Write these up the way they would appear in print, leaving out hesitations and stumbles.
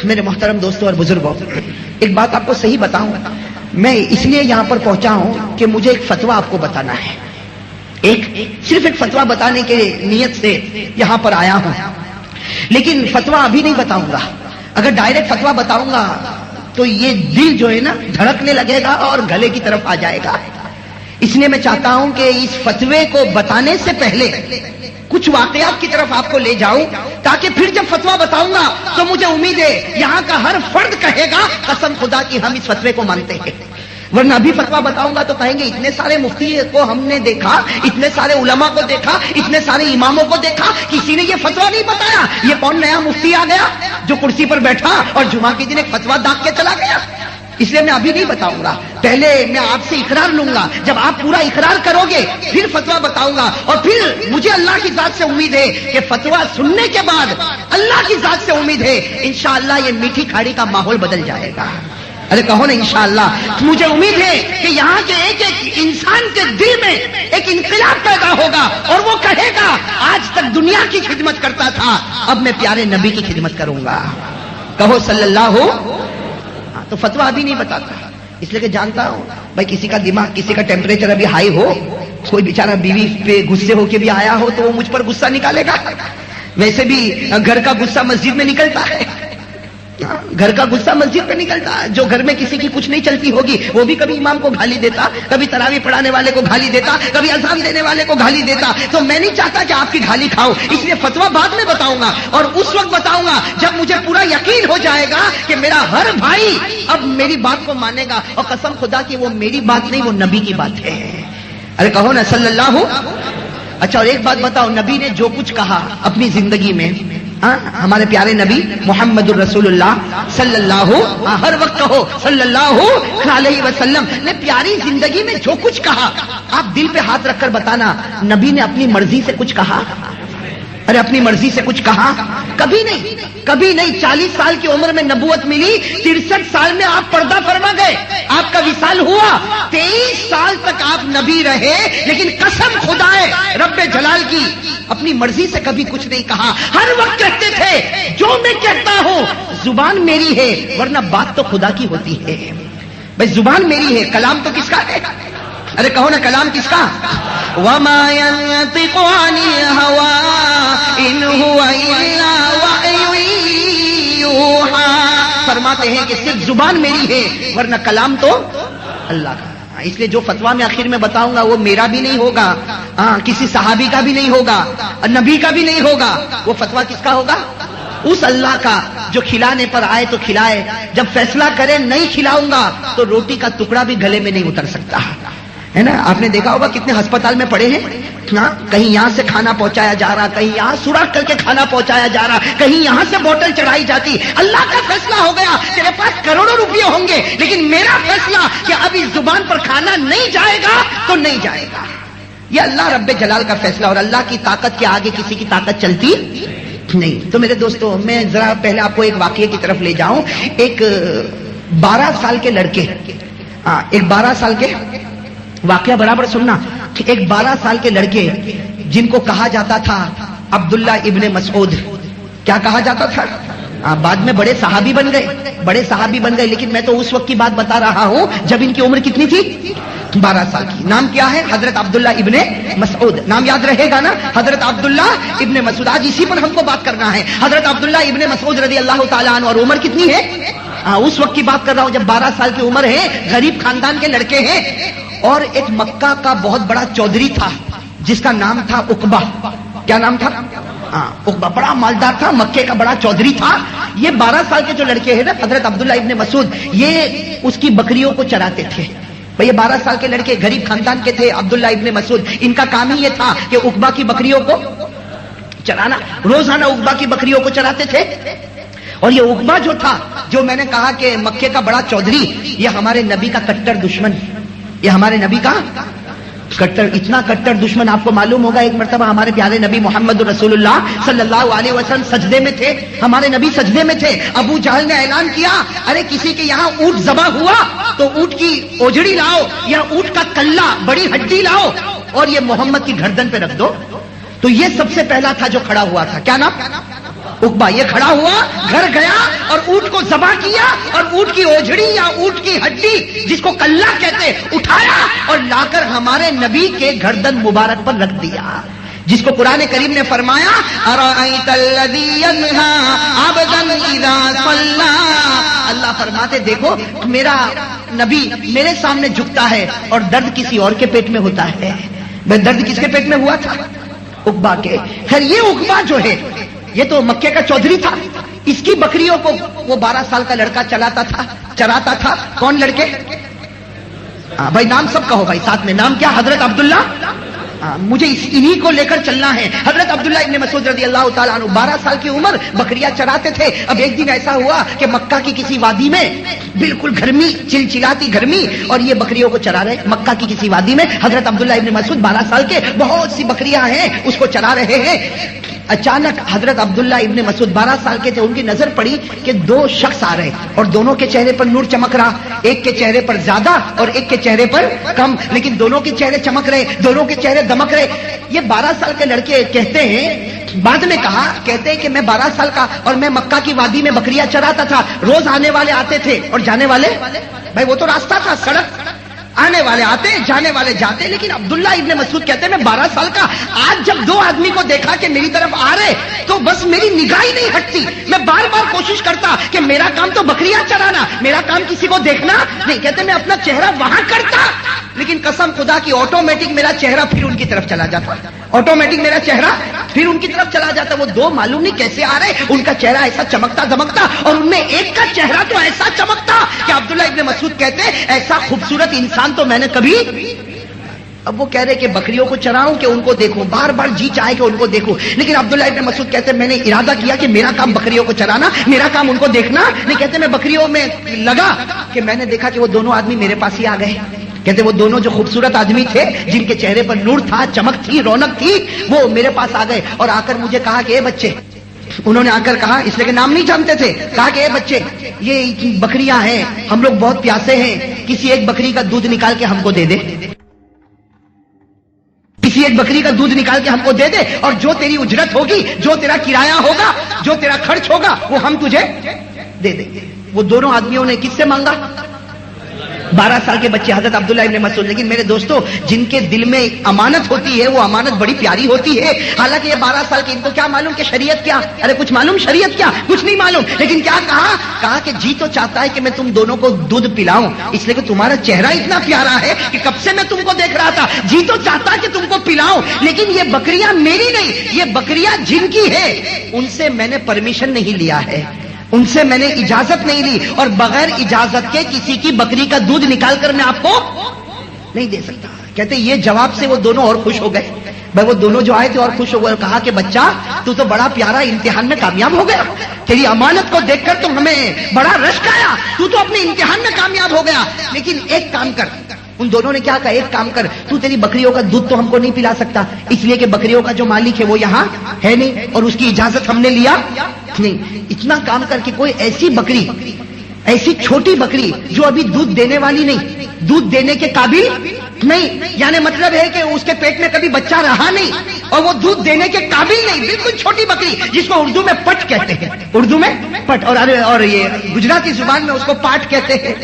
میرے محترم دوستوں اور بزرگوں، ایک بات آپ کو صحیح بتاؤں، میں اس لیے یہاں پر پہنچا ہوں کہ مجھے ایک فتویٰ آپ کو بتانا ہے، صرف ایک فتویٰ بتانے کے نیت سے یہاں پر آیا ہوں، لیکن فتویٰ ابھی نہیں بتاؤں گا۔ اگر ڈائریکٹ فتویٰ بتاؤں گا تو یہ دل جو ہے نا دھڑکنے لگے گا اور گلے کی طرف آ جائے گا۔ اس لیے میں چاہتا ہوں کہ اس فتوے کو بتانے سے پہلے کچھ واقعات کی طرف آپ کو لے جاؤں، تاکہ پھر جب فتویٰ بتاؤں گا تو مجھے امید ہے یہاں کا ہر فرد کہے گا قسم خدا کی ہم اس فتوے کو مانتے ہیں، ورنہ ابھی فتویٰ بتاؤں گا تو کہیں گے اتنے سارے مفتی کو ہم نے دیکھا، اتنے سارے علماء کو دیکھا، اتنے سارے اماموں کو دیکھا، کسی نے یہ فتویٰ نہیں بتایا، یہ کون نیا مفتی آ گیا جو کرسی پر بیٹھا اور جمعہ کے دن ایک فتویٰ داغ کے چلا گیا۔ اس لیے میں ابھی نہیں بتاؤں گا، پہلے میں آپ سے اقرار لوں گا، جب آپ پورا اقرار کرو گے پھر فتویٰ بتاؤں گا، اور پھر مجھے اللہ کی ذات سے امید ہے کہ فتویٰ سننے کے بعد اللہ کی ذات سے امید ہے انشاءاللہ یہ میٹھی کھاڑی کا ماحول بدل جائے گا۔ ارے کہو نا انشاءاللہ۔ مجھے امید ہے کہ یہاں کے ایک ایک انسان کے دل میں ایک انقلاب پیدا ہوگا اور وہ کہے گا آج تک دنیا کی خدمت کرتا تھا، اب میں پیارے نبی کی خدمت کروں گا۔ کہو صلی اللہ ہو۔ تو فتویٰ ابھی نہیں بتاتا، اس لیے کہ جانتا ہوں بھائی کسی کا دماغ، کسی کا ٹیمپریچر ابھی ہائی ہو، کوئی بیچارہ بیوی پہ غصے ہو کے بھی آیا ہو تو وہ مجھ پر غصہ نکالے گا، ویسے بھی گھر کا غصہ مسجد میں نکلتا ہے، گھر کا غصہ مسجد پہ نکلتا ہے۔ جو گھر میں کسی کی کچھ نہیں چلتی ہوگی وہ بھی کبھی امام کو گالی دیتا، کبھی تراویح پڑھانے والے کو گالی دیتا، کبھی اذان دینے والے کو گالی دیتا۔ تو میں نہیں چاہتا کہ آپ کی گالی کھاؤ، اس لیے فتویٰ بعد میں بتاؤں گا، اور اس وقت بتاؤں گا جب مجھے پورا یقین ہو جائے گا کہ میرا ہر بھائی اب میری بات کو مانے گا، اور قسم خدا کی وہ میری بات نہیں، وہ نبی کی بات ہے۔ ارے کہو نا صلی اللہ۔ اچھا اور ایک بات بتاؤ، نبی نے جو کچھ کہا اپنی زندگی میں، ہمارے پیارے نبی محمد الرسول اللہ صلی اللہ، ہر وقت کہو صلی اللہ علیہ وسلم نے پیاری زندگی میں جو کچھ کہا، آپ دل پہ ہاتھ رکھ کر بتانا نبی نے اپنی مرضی سے کچھ کہا؟ ارے اپنی مرضی سے کچھ کہا؟ کبھی نہیں، کبھی نہیں۔ 40 سال کی عمر میں نبوت ملی، 63 سال میں آپ پردہ فرما گئے، آپ کا وصال ہوا، 23 سال تک آپ نبی رہے، لیکن قسم خدا ہے رب جلال کی اپنی مرضی سے کبھی کچھ نہیں کہا۔ ہر وقت کہتے تھے جو میں کہتا ہوں زبان میری ہے، ورنہ بات تو خدا کی ہوتی ہے۔ بھائی زبان میری ہے، کلام تو کس کا ہے؟ ارے کہو نا کلام کس کا؟ وَمَا يَنطِقُ عَنِ الْهَوَىٰ إِنْ هُوَ إِلَّا وَحْيٌ يُوحَىٰ۔ فرماتے ہیں کہ صرف زبان میری ہے ورنہ کلام تو اللہ کا۔ اس لیے جو فتویٰ میں آخر میں بتاؤں گا وہ میرا بھی نہیں ہوگا، کسی صحابی کا بھی نہیں ہوگا، نبی کا بھی نہیں ہوگا، وہ فتویٰ کس کا ہوگا؟ اس اللہ کا جو کھلانے پر آئے تو کھلائے، جب فیصلہ کرے نہیں کھلاؤں گا تو روٹی کا ٹکڑا بھی گلے میں نہیں اتر سکتا ہے نا۔ آپ نے دیکھا ہوگا کتنے ہسپتال میں پڑے ہیں، کہیں یہاں سے کھانا پہنچایا جا رہا، کہیں یہاں سوراخ کر کے کھانا پہنچایا جا رہا، کہیں یہاں سے بوتل چڑھائی جاتی۔ اللہ کا فیصلہ ہو گیا تیرے پاس کروڑوں روپے ہوں گے، لیکن میرا فیصلہ کہ اب اس زبان پر کھانا نہیں جائے گا تو نہیں جائے گا۔ یہ اللہ رب جلال کا فیصلہ، اور اللہ کی طاقت کے آگے کسی کی طاقت چلتی نہیں۔ تو میرے دوستو میں ذرا پہلے آپ کو ایک واقعے کی طرف لے جاؤں۔ ایک 12 سال کے لڑکے، ایک 12 سال کے واقعہ برابر سننا، ایک 12 سال کے لڑکے جن کو کہا جاتا تھا عبداللہ ابن مسعود، کیا کہا جاتا تھا؟ بعد میں بڑے صحابی بن گئے، لیکن میں تو اس وقت کی بات بتا رہا ہوں جب ان کی عمر کتنی تھی؟ 12 سال کی۔ نام کیا ہے؟ حضرت عبداللہ ابن مسعود۔ نام یاد رہے گا نا، حضرت عبداللہ ابن مسعود۔ آج اسی پر ہم کو بات کرنا ہے، حضرت عبداللہ ابن مسعود رضی اللہ تعالیٰ عنہ۔ اور عمر کتنی ہے؟ اس وقت کی بات کر رہا ہوں جب 12 سال کی عمر ہے، غریب خاندان کے لڑکے ہیں، اور ایک مکہ کا بہت بڑا چودھری تھا جس کا نام تھا عقبہ۔ کیا نام تھا؟ عقبہ بڑا مالدار تھا، مکے کا بڑا چودھری تھا۔ یہ 12 سال کے جو لڑکے ہیں نا حضرت عبداللہ ابن مسعود، یہ اس کی بکریوں کو چراتے تھے۔ بھئی یہ 12 سال کے لڑکے غریب خاندان کے تھے، عبداللہ ابن مسعود، ان کا کام ہی یہ تھا کہ عقبہ کی بکریوں کو چرانا، روزانہ عقبہ کی بکریوں کو چراتے تھے۔ اور یہ عقبہ جو تھا، جو میں نے کہا کہ مکے کا بڑا چودھری، یہ ہمارے نبی کا کٹر دشمن، یہ ہمارے نبی کا کٹر، اتنا کٹر دشمن آپ کو معلوم ہوگا۔ ایک مرتبہ ہمارے پیارے نبی محمد رسول اللہ صلی اللہ علیہ وسلم سجدے میں تھے، ہمارے نبی سجدے میں تھے، ابو جہل نے اعلان کیا ارے کسی کے یہاں اونٹ ذبح ہوا تو اونٹ کی اوجڑی لاؤ یا اونٹ کا کلہ، بڑی ہڈی لاؤ اور یہ محمد کی گردن پہ رکھ دو۔ تو یہ سب سے پہلا تھا جو کھڑا ہوا تھا، کیا نام؟ عقبہ یہ کھڑا ہوا، گھر گیا اور اونٹ کو ذبح کیا اور اونٹ کی اوجھڑی یا اونٹ کی ہڈی جس کو کلہ کہتے اٹھایا اور لا کر ہمارے نبی کے گردن مبارک پر رکھ دیا، جس کو قرآن کریم نے فرمایا ارأیت الذی ینہا عبدا اذا صلی، اللہ فرماتے دیکھو میرا نبی میرے سامنے جھکتا ہے اور درد کسی اور کے پیٹ میں ہوتا ہے۔ میں درد کس کے پیٹ میں ہوا تھا؟ عقبہ کے۔ خیر یہ عقبہ جو ہے یہ تو مکے کا چودھری تھا، اس کی بکریوں کو وہ 12 سال کا لڑکا چراتا تھا۔ کون لڑکے؟ بھائی نام سب کہو بھائی ساتھ میں، نام کیا؟ حضرت عبداللہ۔ مجھے انہی کو لے کر چلنا ہے۔ حضرت عبداللہ ابن مسعود رضی اللہ تعالیٰ عنہ 12 سال کی عمر بکریاں چراتے تھے۔ اب ایک دن ایسا ہوا کہ مکہ کی کسی وادی میں بالکل گرمی، چلچلاتی گرمی، اور یہ بکریوں کو چرا رہے۔ مکہ کی کسی وادی میں حضرت عبداللہ ابن مسعود 12 سال کے، بہت سی بکریاں ہیں، اس کو چرا رہے ہیں۔ اچانک حضرت عبداللہ ابن مسعود 12 سال کے تھے، ان کی نظر پڑی کہ 2 شخص آ رہے اور دونوں کے چہرے پر نور چمک رہا، ایک کے چہرے پر زیادہ اور ایک کے چہرے پر کم، لیکن دونوں کے چہرے چمک رہے، دونوں کے چہرے دمک رہے۔ یہ 12 سال کے لڑکے کہتے ہیں، بعد میں کہتے ہیں کہ میں 12 سال کا اور میں مکہ کی وادی میں بکریاں چراتا تھا، روز آنے والے آتے تھے اور جانے والے، بھائی وہ تو راستہ تھا، سڑک، آنے والے آتے جانے والے جاتے، لیکن عبداللہ ابن مسعود کہتے ہیں میں 12 سال کا آج جب 2 آدمی کو دیکھا کہ میری طرف آ رہے تو بس میری نگاہ ہی نہیں ہٹتی، میں بار بار کوشش کرتا کہ میرا کام تو بکریاں چرانا، میرا کام کسی کو دیکھنا نہیں۔ کہتے میں اپنا چہرہ وہاں کرتا، لیکن قسم خدا کی آٹومیٹک میرا چہرہ پھر ان کی طرف چلا جاتا، آٹومیٹک میرا چہرہ پھر ان کی طرف چلا جاتا۔ وہ 2 معلوم نہیں کیسے آ رہے، ان کا چہرہ ایسا چمکتا دمکتا، اور ان میں ایک کا چہرہ تو ایسا چمکتا کہ عبداللہ ابن مسعود کہتے ایسا خوبصورت انسان تو میں نے کبھی۔ اب وہ کہہ رہے کہ بکریوں کو چراؤں کہ ان کو دیکھوں، بار بار جی چاہے کہ ان کو دیکھوں، لیکن عبداللہ ابن مسعود کہتے میں نے ارادہ کیا کہ میرا کام بکریوں کو چرانا، میرا کام ان کو دیکھنا نہیں۔ کہتے میں بکریوں میں لگا کہ میں نے دیکھا کہ وہ دونوں آدمی میرے پاس ہی آ گئے۔ کہتے وہ دونوں جو خوبصورت آدمی تھے جن کے چہرے پر نور تھا، چمک تھی، رونق تھی، وہ میرے پاس آ گئے اور آ کر مجھے کہا کہ اے بچے، انہوں نے آ کر کہا، اس لیے کہ نام نہیں جانتے تھے، کہا کہ اے بچے یہ بکریاں ہیں، ہم لوگ بہت پیاسے ہیں، کسی ایک بکری کا دودھ نکال کے ہم کو دے دے، کسی ایک بکری کا دودھ نکال کے ہم کو دے دے، اور جو تیری اجرت ہوگی، جو تیرا کرایہ ہوگا، جو تیرا خرچ ہوگا، وہ ہم تجھے دے دیں گے۔ وہ دونوں آدمیوں نے کس سے مانگا؟ 12 سال کے بچے حضرت عبداللہ ابن مسعود۔ لیکن میرے دوستوں جن کے دل میں امانت ہوتی ہے وہ امانت بڑی پیاری ہوتی ہے۔ حالانکہ یہ 12 سال کے، ان کو کیا معلوم کہ شریعت کیا، ارے کچھ معلوم شریعت کیا، کچھ نہیں معلوم، لیکن کیا کہا کہ جی تو چاہتا ہے کہ میں تم دونوں کو دودھ پلاؤں، اس لیے کہ تمہارا چہرہ اتنا پیارا ہے کہ کب سے میں تم کو دیکھ رہا تھا، جی تو چاہتا کہ تم کو پلاؤں، لیکن یہ بکریاں میری نہیں، یہ بکریاں جن کی ہے ان سے میں نے پرمیشن نہیں لیا ہے، ان سے میں نے اجازت نہیں لی، اور بغیر اجازت کے کسی کی بکری کا دودھ نکال کر میں آپ کو نہیں دے سکتا۔ کہتے یہ جواب سے وہ دونوں اور خوش ہو گئے، بھائی وہ دونوں جو آئے تھے اور خوش ہو گئے، اور کہا کہ بچہ تو بڑا پیارا امتحان میں کامیاب ہو گیا، تیری امانت کو دیکھ کر تو ہمیں بڑا رشک آیا، تو اپنے امتحان میں کامیاب ہو گیا، لیکن ایک کام کر۔ ان دونوں نے کیا کہا؟ ایک کام کر، تو تیری بکریوں کا دودھ تو ہم کو نہیں پلا سکتا، اس لیے کہ بکریوں کا جو مالک ہے وہ یہاں ہے نہیں، اور اس کی اجازت ہم نے لیا نہیں۔ اتنا کام کر کے کوئی ایسی بکری، ایسی چھوٹی بکری جو ابھی دودھ دینے والی نہیں، دودھ دینے کے قابل نہیں، یعنی مطلب ہے کہ اس کے پیٹ میں کبھی بچہ رہا نہیں اور وہ دودھ دینے کے قابل نہیں، بالکل چھوٹی بکری جس کو اردو میں پٹ کہتے ہیں، اردو میں پٹ، اور یہ گجراتی زبان میں اس کو پاٹ کہتے ہیں۔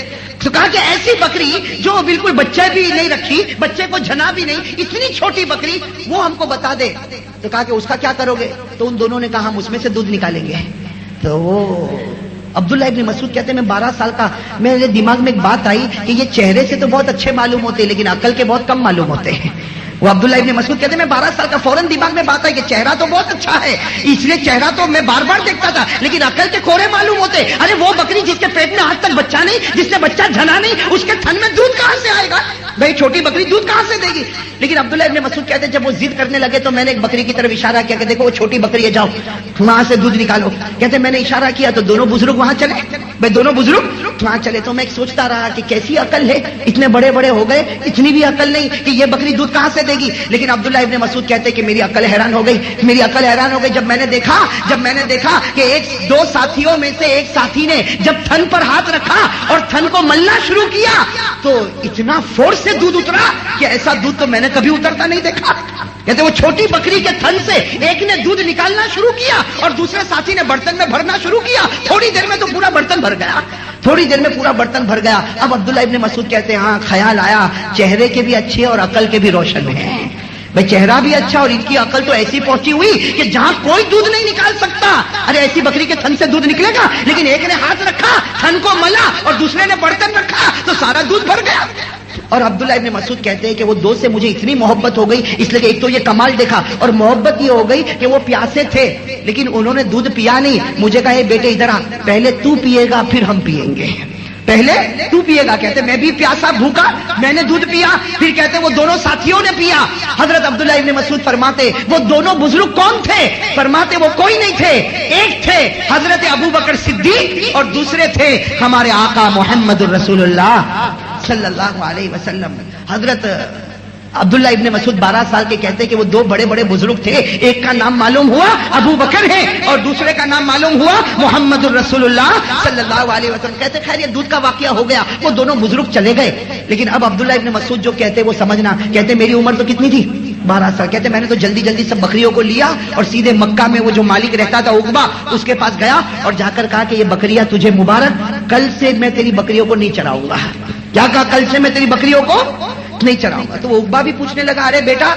تو کہا کہ ایسی بکری جو بالکل بچہ بھی نہیں رکھی، بچے کو جنا بھی نہیں، اتنی چھوٹی بکری وہ ہم کو بتا دے۔ تو کہا کہ اس کا کیا کرو گے؟ تو ان دونوں نے کہا ہم اس میں سے دودھ نکالیں گے۔ تو وہ عبداللہ ابن مسعود کہتے ہیں میں 12 سال کا، میرے دماغ میں ایک بات آئی کہ یہ چہرے سے تو بہت اچھے معلوم ہوتے لیکن عقل کے بہت کم معلوم ہوتے ہیں۔ وہ عبداللہ ابن مسعود کہتے ہیں میں 12 سال کا، فوراً دماغ میں بات آئی کہ چہرہ تو بہت اچھا ہے، اس لیے چہرہ تو میں بار بار دیکھتا تھا، لیکن عقل کے کھورے معلوم ہوتے۔ ارے وہ بکری جس کے پیٹ میں آج تک بچہ نہیں، جس نے بچہ جنا نہیں، اس کے تھن میں دودھ کہاں سے آئے گا؟ بھائی چھوٹی بکری دودھ کہاں سے دے گی؟ لیکن عبداللہ ابن مسعود کہتے ہیں جب وہ ضد کرنے لگے تو میں نے ایک بکری کی طرف اشارہ کیا کہ دیکھو وہ چھوٹی بکری ہے، جاؤ وہاں سے دودھ نکالو۔ کہتے میں نے اشارہ کیا تو دونوں بزرگ وہاں چلے، بھائی دونوں بزرگ وہاں چلے۔ تو میں ایک سوچتا رہا کہ کیسی عقل ہے، اتنے بڑے بڑے ہو گئے، اتنی بھی عقل نہیں کہ یہ بکری دودھ کہاں سے دے گی. لیکن عبداللہ ابن مسعود کہتے کہ میری عقل حیران ہو گئی, میری عقل حیران ہو گئی جب میں نے دیکھا کہ دو ساتھیوں میں سے ایک ساتھی نے جب تھن پر ہاتھ رکھا اور تھن کو ملنا شروع کیا تو اتنا فورس سے دودھ اترا کہ ایسا دودھ تو میں نے کبھی اترتا نہیں دیکھا. کہتے وہ چھوٹی بکری کے تھن سے ایک نے دودھ نکالنا شروع کیا اور دوسرے ساتھی نے برتن میں بھرنا شروع کیا. تھوڑی دیر میں تو پورا برتن بھر گیا, تھوڑی دیر میں پورا برتن بھر گیا. اب عبداللہ ابن مسعود کہتے ہیں ہاں خیال آیا چہرے کے بھی اچھے اور عقل کے بھی روشن ہیں. بھائی چہرہ بھی اچھا اور ان کی عقل تو ایسی پہنچی ہوئی کہ جہاں کوئی دودھ نہیں نکال سکتا. ارے ایسی بکری کے تھن سے دودھ نکلے گا, لیکن ایک نے ہاتھ رکھا تھن کو ملا اور دوسرے نے برتن رکھا تو سارا دودھ بھر گیا. اور عبداللہ ابن مسعود کہتے ہیں کہ وہ دوست سے مجھے اتنی محبت ہو گئی, اس لیے کہ ایک تو یہ کمال دیکھا اور محبت یہ ہو گئی کہ وہ پیاسے تھے لیکن انہوں نے دودھ پیا نہیں. مجھے کہا بیٹے ادھر آ, پہلے تو پیے گا پھر ہم پیئیں گے, پہلے تو پیے گا. کہتے میں بھی پیاسا بھوکا, میں نے دودھ پیا, پھر کہتے وہ دونوں ساتھیوں نے پیا. حضرت عبداللہ ابن مسعود فرماتے وہ دونوں بزرگ کون تھے؟ فرماتے وہ کوئی نہیں تھے, ایک تھے حضرت ابو بکر صدیق اور دوسرے تھے ہمارے آقا محمد الرسول اللہ صلی اللہ علیہ وسلم. حضرت عبداللہ ابن مسعود 12 سال کے کہتے کہ وہ دو بڑے بڑے بزرگ تھے, ایک کا نام معلوم ہوا ابو بکر ہے اور دوسرے کا نام معلوم ہوا محمد الرسول اللہ صلی اللہ علیہ وسلم. کہتے خیر یہ دودھ کا واقعہ ہو گیا, وہ دونوں بزرگ چلے گئے. لیکن اب عبداللہ ابن مسعود جو کہتے وہ سمجھنا, کہتے میری عمر تو کتنی تھی 12 سال. کہتے میں نے تو جلدی جلدی سب بکریوں کو لیا اور سیدھے مکہ میں وہ جو مالک رہتا تھا عقبہ اس کے پاس گیا اور جا کر کہا کہ یہ بکریاں تجھے مبارک, کل سے میں تیری بکریوں کو نہیں چراؤں گا. کیا کہا؟ کل سے میں تیری بکریوں کو نہیں چراؤں گا. تو وہ عقبہ بھی پوچھنے لگا ارے بیٹا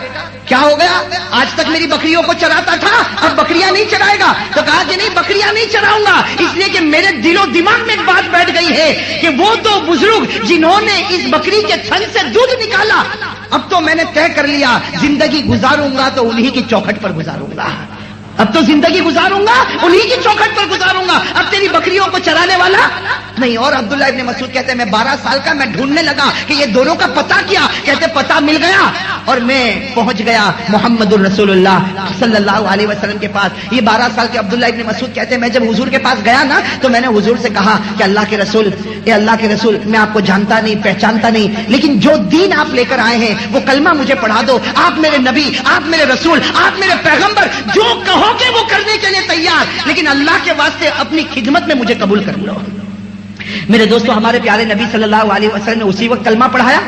کیا ہو گیا, آج تک میری بکریوں کو چراتا تھا اب بکریاں نہیں چرائے گا؟ تو کہا کہ نہیں بکریاں نہیں چراؤں گا اس لیے کہ میرے دل و دماغ میں ایک بات بیٹھ گئی ہے کہ وہ دو بزرگ جنہوں نے اس بکری کے تھن سے دودھ نکالا, اب تو میں نے طے کر لیا زندگی گزاروں گا تو انہی کی چوکھٹ پر گزاروں گا, اب تو زندگی گزاروں گا انہی کی چوکھٹ پر گزاروں گا, اب تیری بکریوں کو چرانے والا نہیں. اور عبداللہ ابن مسعود کہتے ہیں میں 12 سال کا میں ڈھونڈنے لگا کہ یہ دونوں کا پتہ کیا. کہتے پتہ مل گیا اور میں پہنچ گیا محمد الرسول اللہ صلی اللہ علیہ وسلم کے پاس. یہ 12 سال کے عبداللہ ابن مسعود کہتے ہیں میں جب حضور کے پاس گیا نا تو میں نے حضور سے کہا کہ اللہ کے رسول, اے اللہ کے رسول میں آپ کو جانتا نہیں پہچانتا نہیں, لیکن جو دین آپ لے کر آئے ہیں وہ کلمہ مجھے پڑھا دو. آپ میرے نبی, آپ میرے رسول, آپ میرے پیغمبر, جو کہو کہ وہ کرنے کے لیے تیار, لیکن اللہ کے واسطے اپنی خدمت میں مجھے قبول کر لو. میرے دوستو ہمارے پیارے نبی صلی اللہ علیہ وسلم نے اسی وقت کلمہ پڑھایا,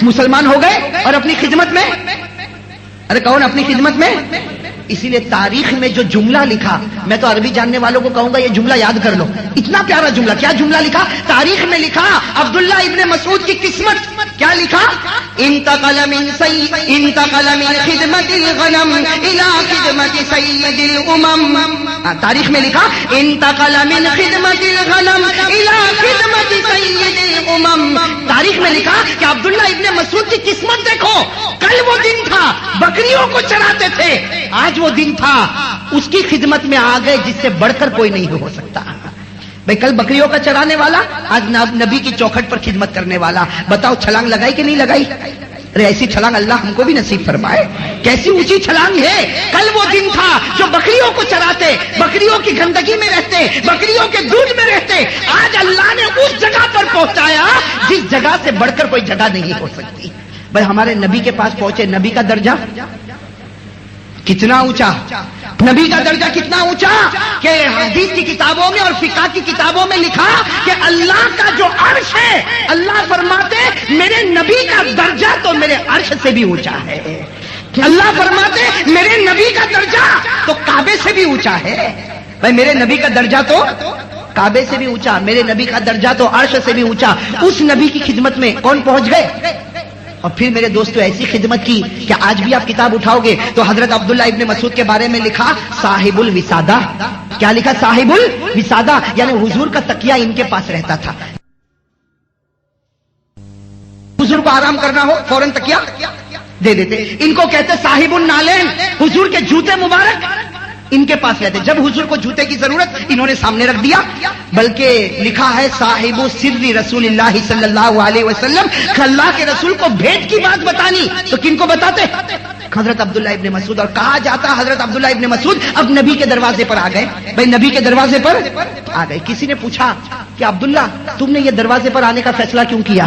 مسلمان ہو گئے اور اپنی خدمت میں, ارے کون اپنی خدمت میں. اسی لیے تاریخ میں جو جملہ لکھا, میں تو عربی جاننے والوں کو کہوں گا یہ جملہ یاد کر لو, اتنا پیارا جملہ. کیا جملہ لکھا تاریخ میں؟ لکھا عبداللہ ابن مسعود کی قسمت. کیا لکھا؟ انتقل من خدمت الغنم الى خدمت سید الامم. تاریخ میں لکھا انتقل من خدمت الغنم الى خدمت سید الامم. تاریخ میں لکھا کہ عبداللہ ابن مسعود کی قسمت دیکھو, کل وہ دن تھا بکریوں کو چراتے تھے, آج وہ دن تھا اس کی خدمت میں آ گئے جس سے بڑھ کر کوئی نہیں ہو سکتا. بھائی کل بکریوں کا چرانے والا, آج نبی کی چوکھٹ پر خدمت کرنے والا. بتاؤ چھلانگ لگائی کہ نہیں لگائی؟ ارے ایسی چھلانگ اللہ ہم کو بھی نصیب فرمائے. کیسی اونچی چھلانگ ہے. کل وہ دن تھا جو بکریوں کو چراتے, بکریوں کی گندگی میں رہتے, بکریوں کے دودھ میں رہتے, آج اللہ نے اس جگہ پر پہنچایا جس جگہ سے بڑھ کر کوئی جگہ نہیں ہو سکتی. بھائی ہمارے نبی کے پاس پہنچے, نبی کا درجہ کتنا اونچا, نبی کا درجہ کتنا اونچا کہ حدیث کی کتابوں میں اور فقہ کی کتابوں میں لکھا کہ اللہ کا جو عرش ہے, اللہ فرماتے میرے نبی کا درجہ تو میرے عرش سے بھی اونچا ہے. اللہ فرماتے میرے نبی کا درجہ تو کعبے سے بھی اونچا ہے. بھائی میرے نبی کا درجہ تو کعبے سے بھی اونچا, میرے نبی کا درجہ تو عرش سے بھی اونچا. اس نبی کی خدمت میں کون پہنچ گئے؟ اور پھر میرے دوستو ایسی خدمت کی کہ آج بھی آپ کتاب اٹھاؤ گے تو حضرت عبداللہ ابن مسعود کے بارے میں لکھا صاحب الوسادہ. کیا لکھا؟ صاحب الوسادہ, یعنی حضور کا تکیہ ان کے پاس رہتا تھا. حضور کو آرام کرنا ہو فوراً تکیہ دے دیتے. ان کو کہتے صاحب النالین, حضور کے جوتے مبارک ان کے پاس رہتے. جب حضور کو جوتے کی ضرورت انہوں نے سامنے رکھ دیا. بلکہ لکھا ہے صاحب سر رسول اللہ صلی اللہ علیہ وسلم, اللہ کے رسول کو بھیٹ کی بات بتانی تو کن کو بتاتے؟ حضرت عبداللہ ابن مسعود. اور کہا جاتا حضرت عبداللہ ابن مسعود اب نبی کے دروازے پر آ گئے. بھائی نبی کے دروازے پر آ گئے. کسی نے پوچھا کہ عبداللہ تم نے یہ دروازے پر آنے کا فیصلہ کیوں کیا؟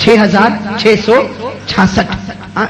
6666।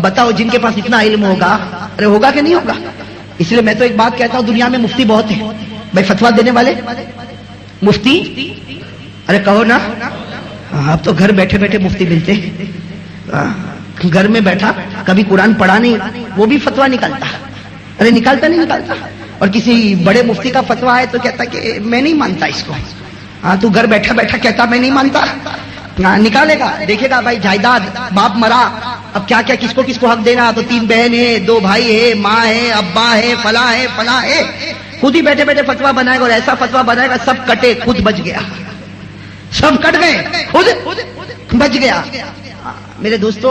اب بتاؤ جن کے پاس اتنا علم ہوگا، ارے ہوگا کہ نہیں ہوگا؟ اس لیے میں تو ایک بات کہتا ہوں، دنیا میں مفتی بہت ہیں بھائی، فتوا دینے والے مفتی، ارے کہو نا، اب تو گھر بیٹھے بیٹھے مفتی ملتے ہیں، گھر میں بیٹھا کبھی قرآن پڑھا نہیں وہ بھی فتوا نکالتا، ارے نکالتا نہیں نکالتا، اور کسی بڑے مفتی کا فتوا ہے تو کہتا کہ میں نہیں مانتا اس کو، ہاں تو گھر بیٹھا بیٹھا کہتا میں نہیں مانتا، نکالے گا، دیکھے گا بھائی جائیداد، باپ مرا، اب کیا کیا کس کو حق دینا، تو 3 بہن ہے، 2 بھائی ہے، ماں ہے، ابا ہے، فلاں ہے فلاں ہے، خود ہی بیٹھے بیٹھے فتوا بنائے گا، اور ایسا فتوا بنائے گا سب کٹے، خود بچ گیا، سب کٹ گئے، خود بچ گیا۔ میرے دوستو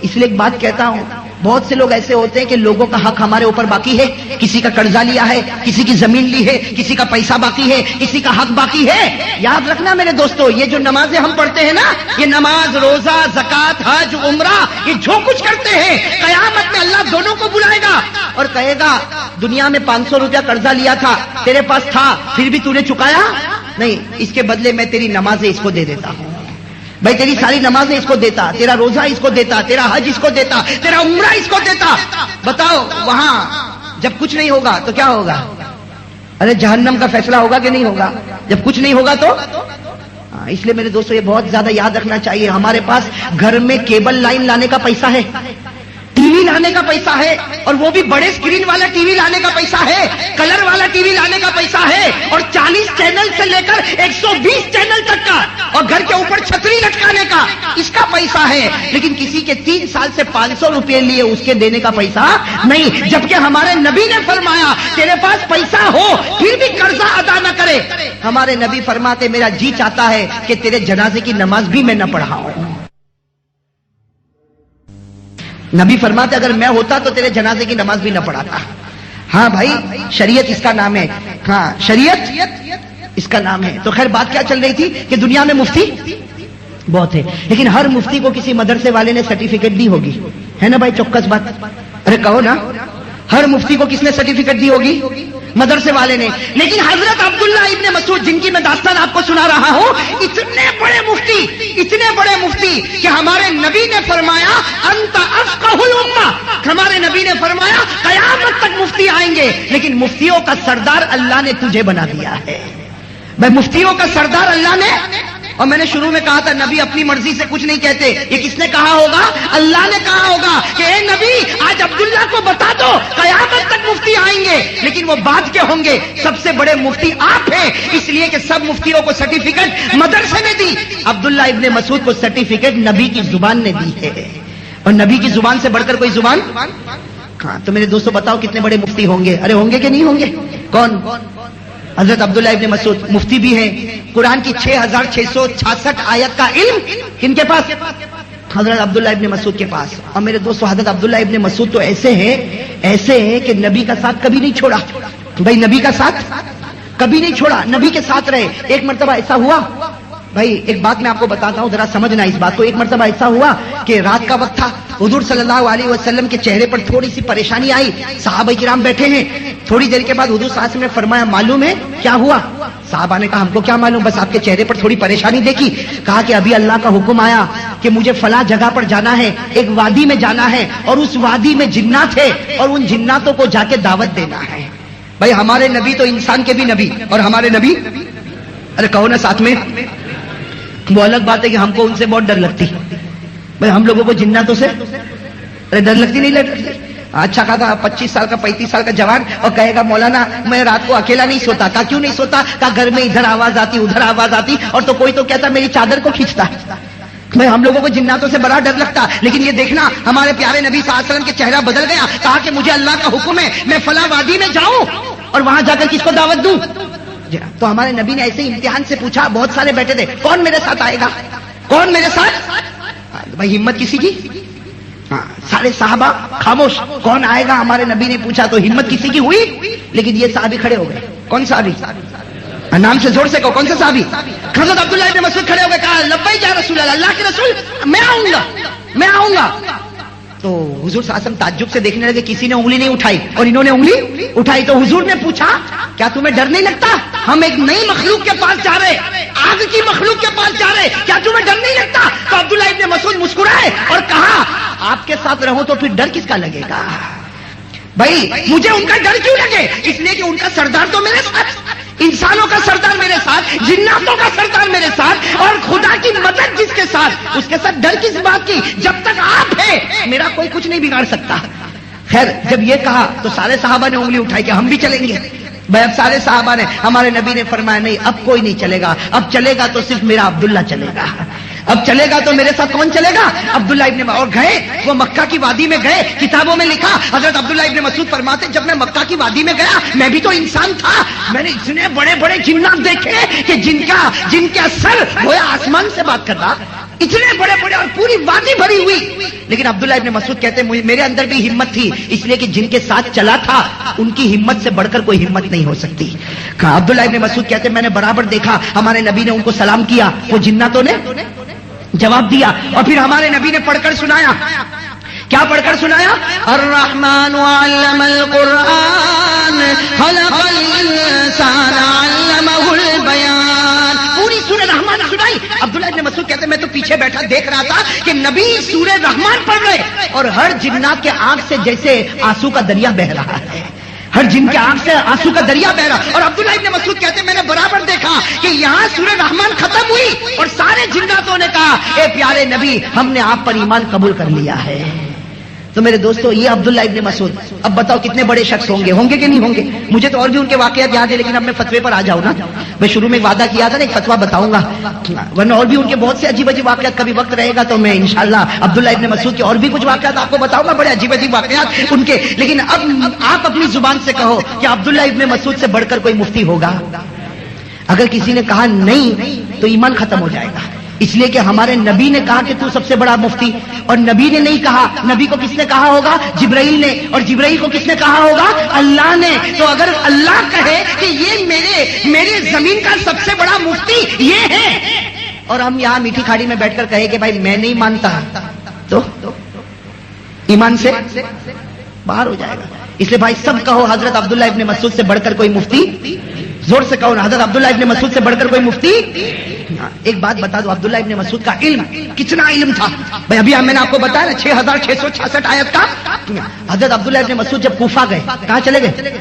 اس لیے ایک بات کہتا ہوں، بہت سے لوگ ایسے ہوتے ہیں کہ لوگوں کا حق ہمارے اوپر باقی ہے، کسی کا قرضہ لیا ہے، کسی کی زمین لی ہے، کسی کا پیسہ باقی ہے، کسی کا حق باقی ہے۔ یاد رکھنا میرے دوستو، یہ جو نمازیں ہم پڑھتے ہیں نا، یہ نماز، روزہ، زکات، حج، عمرہ، یہ جو کچھ کرتے ہیں، قیامت میں اللہ دونوں کو بلائے گا اور کہے گا دنیا میں 500 روپیہ قرضہ لیا تھا، تیرے پاس تھا پھر بھی تو نے چکایا نہیں، اس کے بدلے میں تیری نمازیں اس کو دے دیتا ہوں، بھائی تیری ساری نمازیں اس کو دیتا، تیرا روزہ اس کو دیتا، تیرا حج اس کو دیتا، تیرا عمرہ اس کو دیتا۔ بتاؤ وہاں جب کچھ نہیں ہوگا تو کیا ہوگا؟ ارے جہنم کا فیصلہ ہوگا کہ نہیں ہوگا؟ جب کچھ نہیں ہوگا تو اس لیے میرے دوستو یہ بہت زیادہ یاد رکھنا چاہیے، ہمارے پاس گھر میں کیبل لائن لانے کا پیسہ ہے، ٹی وی لانے کا پیسہ ہے، اور وہ بھی بڑے اسکرین والا ٹی وی لانے کا پیسہ ہے، کلر والا ٹی وی لانے کا پیسہ ہے، اور 40 چینل سے لے کر 120 چینل تک کا، اور گھر کے اوپر چھتری لٹکانے کا اس کا پیسہ ہے، لیکن کسی کے 3 سال سے 500 روپے لیے اس کے دینے کا پیسہ نہیں، جبکہ ہمارے نبی نے فرمایا تیرے پاس پیسہ ہو پھر بھی قرضہ ادا نہ کرے۔ ہمارے نبی فرماتے میرا جی چاہتا ہے کہ تیرے جنازے کی نماز بھی میں نہ پڑھاؤں۔ نبی فرماتے اگر میں ہوتا تو تیرے جنازے کی نماز بھی نہ پڑھاتا۔ ہاں بھائی شریعت اس کا نام ہے، ہاں شریعت اس کا نام ہے۔ تو خیر بات کیا چل رہی تھی کہ دنیا میں مفتی بہت ہے، لیکن ہر مفتی کو کسی مدرسے والے نے سرٹیفکیٹ دی ہوگی، ہے نا بھائی؟ چوکس بات، ارے کہو نا، ہر مفتی کو کس نے سرٹیفکیٹ دی ہوگی؟ مدرسے والے نے۔ لیکن حضرت عبداللہ ابن مسعود جن کی میں داستان آپ کو سنا رہا ہوں، اتنے بڑے مفتی کہ ہمارے نبی نے فرمایا انت افقہ الامہ، ہمارے نبی نے فرمایا قیامت تک مفتی آئیں گے، لیکن مفتیوں کا سردار اللہ نے تجھے بنا دیا ہے۔ بھائی مفتیوں کا سردار اللہ نے، اور میں نے شروع میں کہا تھا نبی اپنی مرضی سے کچھ نہیں کہتے، یہ کس نے کہا ہوگا؟ اللہ نے کہا ہوگا کہ اے نبی آج عبداللہ کو بتا دو قیامت تک مفتی آئیں گے، لیکن وہ بعد کے ہوں گے، سب سے بڑے مفتی آپ ہیں، اس لیے کہ سب مفتیوں کو سرٹیفکیٹ مدرسے نے دی، عبداللہ ابن مسعود کو سرٹیفکیٹ نبی کی زبان نے دی ہے، اور نبی کی زبان سے بڑھ کر کوئی زبان؟ ہاں تو میرے دوستو بتاؤ کتنے بڑے مفتی ہوں گے؟ ارے ہوں گے کہ نہیں ہوں گے؟ کون؟ حضرت عبداللہ ابن مسعود مفتی بھی ہیں، قرآن کی 6666 آیت کا علم کن کے پاس؟ حضرت عبداللہ ابن مسعود کے پاس۔ اور میرے دوستو حضرت عبداللہ ابن مسعود تو ایسے ہیں کہ نبی کا ساتھ کبھی نہیں چھوڑا، بھائی نبی کا ساتھ کبھی نہیں چھوڑا، نبی کے ساتھ رہے۔ ایک مرتبہ ایسا ہوا، بھائی ایک بات میں آپ کو بتاتا ہوں ذرا سمجھنا اس بات کو، ایک مرتبہ ایسا ہوا کہ رات کا وقت تھا، حضور صلی اللہ علیہ وسلم کے چہرے پر تھوڑی سی پریشانی آئی، صحابہ کرام بیٹھے ہیں، تھوڑی دیر کے بعد حضور صلی اللہ علیہ وسلم نے فرمایا معلوم ہے کیا ہوا؟ صحابہ نے کہا ہم کو کیا معلوم، بس آپ کے چہرے پر تھوڑی پریشانی دیکھی۔ کہا کہ ابھی اللہ کا حکم آیا کہ مجھے فلاں جگہ پر جانا ہے، ایک وادی میں جانا ہے، اور اس وادی میں جنات ہے، اور ان جناتوں کو جا کے دعوت دینا ہے۔ بھائی ہمارے نبی تو انسان کے بھی نبی، اور ہمارے نبی، ارے کہو نا ساتھ میں، وہ الگ بات ہے کہ ہم کو ان سے بہت ڈر لگتی، بھائی ہم لوگوں کو جناتوں سے ڈر لگتی نہیں لگتی؟ اچھا کہا تھا 25 سال کا 35 سال کا جوان اور کہے گا مولانا میں رات کو اکیلا نہیں سوتا، کہا کیوں نہیں سوتا؟ کہا گھر میں ادھر آواز آتی ادھر آواز آتی، اور تو کوئی تو کہتا میری چادر کو کھینچتا۔ میں ہم لوگوں کو جناتوں سے بڑا ڈر لگتا، لیکن یہ دیکھنا ہمارے پیارے نبی صلی اللہ علیہ وسلم کے چہرہ بدل گیا، کہا کہ مجھے اللہ کا حکم ہے میں فلاں وادی میں جاؤں اور وہاں جا کر کس کو دعوت دوں؟ تو ہمارے نبی نے ایسے ہی امتحان سے پوچھا، بہت سارے بیٹھے تھے، کون میرے ساتھ آئے گا؟ کون میرے ساتھ؟ بھائی ہمت کسی کی؟ سارے صحابہ خاموش، کون آئے گا؟ ہمارے نبی نے پوچھا تو ہمت کسی کی ہوئی، لیکن یہ صحابی کھڑے ہو گئے۔ کون صحابی؟ نام سے زور سے کہو، کون سے صحابی؟ حضرت عبداللہ ابن مسعود کھڑے ہو گئے، کہا لبیک یا رسول اللہ، اللہ کے رسول میں آؤں گا۔ تو حضور صلی اللہ علیہ وسلم تعجب سے دیکھنے لگے، کسی نے انگلی نہیں اٹھائی، اور انہوں نے انگلی اٹھائی۔ تو حضور نے پوچھا کیا تمہیں ڈر نہیں لگتا؟ ہم ایک نئی مخلوق کے پاس جا رہے، آگ کی مخلوق کے پاس جا رہے، کیا تمہیں ڈر نہیں لگتا؟ تو عبداللہ ابن مسعود مسکرائے اور کہا آپ آپ کے ساتھ رہوں تو پھر ڈر کس کا لگے گا؟ بھائی مجھے ان کا ڈر کیوں لگے؟ اس لیے کہ ان کا سردار تو میرے ساتھ، انسانوں کا سردار میرے ساتھ، جناتوں کا سردار میرے ساتھ، اور خدا کی مدد جس کے ساتھ، اس کے ساتھ ڈر کس بات کی؟ جب تک آپ ہیں میرا کوئی کچھ نہیں بگاڑ سکتا۔ خیر جب یہ کہا تو سارے صحابہ نے انگلی اٹھائی کہ ہم بھی چلیں گے۔ بھائی اب سارے صحابہ نے، ہمارے نبی نے فرمایا نہیں اب کوئی نہیں چلے گا، اب چلے گا تو صرف میرا عبداللہ چلے گا، اب چلے گا تو میرے ساتھ کون چلے گا؟ عبداللہ ابن مسعود۔ اور گئے وہ مکہ کی وادی میں گئے، کتابوں میں لکھا حضرت عبداللہ ابن مسعود فرماتے جب میں مکہ کی وادی میں گیا میں بھی تو انسان تھا، میں نے اتنے بڑے بڑے جنات دیکھے کہ جن کا سر گویا آسمان سے بات کر رہا، اتنے بڑے بڑے اور پوری وادی بھری ہوئی، لیکن عبداللہ ابن مسعود کہتے ہیں میرے اندر بھی ہمت تھی، اس لیے کہ جن کے ساتھ چلا تھا ان کی ہمت سے بڑھ کر کوئی ہمت نہیں ہو سکتی۔ کہا عبداللہ ابن مسعود کہتے ہیں میں نے برابر دیکھا ہمارے نبی نے ان کو سلام کیا، وہ جناتوں نے جواب دیا، اور پھر ہمارے نبی نے پڑھ کر سنایا۔ کیا پڑھ کر سنایا؟ الرحمن علم القرآن خلق الانسان علمہ البیان، پوری سورہ رحمان سنائی۔ عبداللہ ابن مسعود کہتے ہیں میں تو پیچھے بیٹھا دیکھ رہا تھا کہ نبی سورہ رحمان پڑھ رہے اور ہر جنات کے آنکھ سے جیسے آنسو کا دریا بہ رہا ہے، ہر جن کے آنکھ سے آنسو کا دریا بہ رہا، اور عبداللہ ابن مسعود کہتے ہیں میں نے برابر دیکھا کہ یہاں سورہ رحمان ختم ہوئی اور سارے جناتوں نے کہا اے پیارے نبی ہم نے آپ پر ایمان قبول کر لیا ہے۔ تو میرے دوستو یہ عبداللہ ابن مسعود، اب بتاؤ کتنے بڑے شخص ہوں گے کہ نہیں ہوں گے؟ مجھے تو اور بھی ان کے واقعات یاد ہے لیکن اب میں فتوے پر آ جاؤں نا، میں شروع میں وعدہ کیا تھا نا ایک فتوا بتاؤں گا، ورنہ اور بھی ان کے بہت سے عجیب عجیب واقعات، کبھی وقت رہے گا تو میں انشاءاللہ عبداللہ ابن مسعود کے اور بھی کچھ واقعات آپ کو بتاؤں گا، بڑے عجیب عجیب واقعات ان کے۔ لیکن اب آپ اپنی زبان سے کہو کہ عبداللہ ابن مسعود سے بڑھ کر کوئی مفتی ہوگا؟ اگر کسی نے کہا نہیں تو ایمان ختم ہو جائے گا، اس لیے کہ ہمارے نبی نے کہا کہ تو سب سے بڑا مفتی، اور نبی نے نہیں کہا، نبی کو کس نے کہا ہوگا؟ جبرائیل نے، اور جبرائیل کو کس نے کہا ہوگا؟ اللہ نے۔ تو اگر اللہ کہے کہ یہ میرے زمین کا سب سے بڑا مفتی یہ ہے، اور ہم یہاں میٹھی کھاڑی میں بیٹھ کر کہے کہ بھائی میں نہیں مانتا، تو ایمان سے باہر ہو جائے گا۔ اس لیے بھائی سب کہو حضرت عبداللہ ابن مسعود سے بڑھ کر کوئی مفتی، زور سے کہو نا حضرت عبداللہ ابن مسعود سے بڑھ کر کوئی مفتی۔ ایک بات بتا دو عبداللہ ابن مسعود کا علم کتنا علم تھا بھائی، ابھی میں نے آپ کو بتایا نا 6666 آیت کا۔ حضرت عبداللہ ابن مسعود جب کوفہ گئے، کہاں چلے گئے؟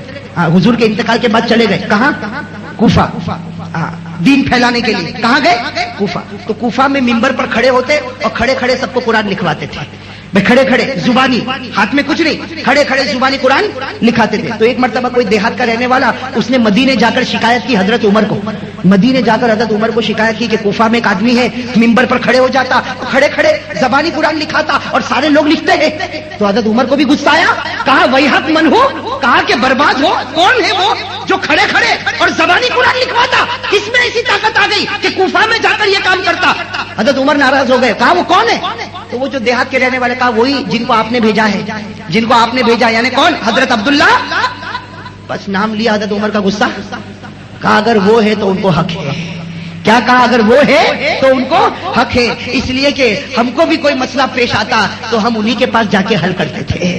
حضور کے انتقال کے بعد چلے گئے کہاں؟ کوفہ، دین پھیلانے کے لیے کہاں گئے؟ کوفہ۔ تو کوفہ میں منبر پر کھڑے ہوتے اور کھڑے کھڑے سب کو قرآن لکھواتے تھے، بھائی کھڑے کھڑے زبانی، ہاتھ میں کچھ نہیں، کھڑے کھڑے زبانی قرآن لکھاتے تھے۔ تو ایک مرتبہ کوئی دیہات کا رہنے والا اس نے مدینے جا کر شکایت کی حضرت عمر کو، مدینے جا کر حضرت عمر کو شکایت کی کہ کوفہ میں ایک آدمی ہے منبر پر کھڑے ہو جاتا، کھڑے کھڑے زبانی قرآن لکھاتا اور سارے لوگ لکھتے ہیں۔ تو حضرت عمر کو بھی غصہ آیا، کہا ویحک من ہو، کہا کہ برباد ہو، کون ہے وہ جو کھڑے کھڑے اور زبانی قرآن لکھواتا؟ کس میں ایسی طاقت آ گئی کہ کوفہ میں جا کر یہ کام کرتا؟ حضرت عمر ناراض ہو گئے، کہا وہ کون ہے؟ تو وہ جو دیہات کے رہنے والے، کہا وہی جن کو آپ نے بھیجا ہے، جن کو آپ نے بھیجا، یعنی کون؟ حضرت عبداللہ۔ بس نام لیا حضرت عمر کا غصہ، کہا اگر وہ ہے تو ان کو حق ہے۔ کیا کہا؟ اگر وہ ہے تو ان کو حق ہے، اس لیے کہ ہم کو بھی کوئی مسئلہ پیش آتا تو ہم انہی کے پاس جا کے حل کرتے تھے۔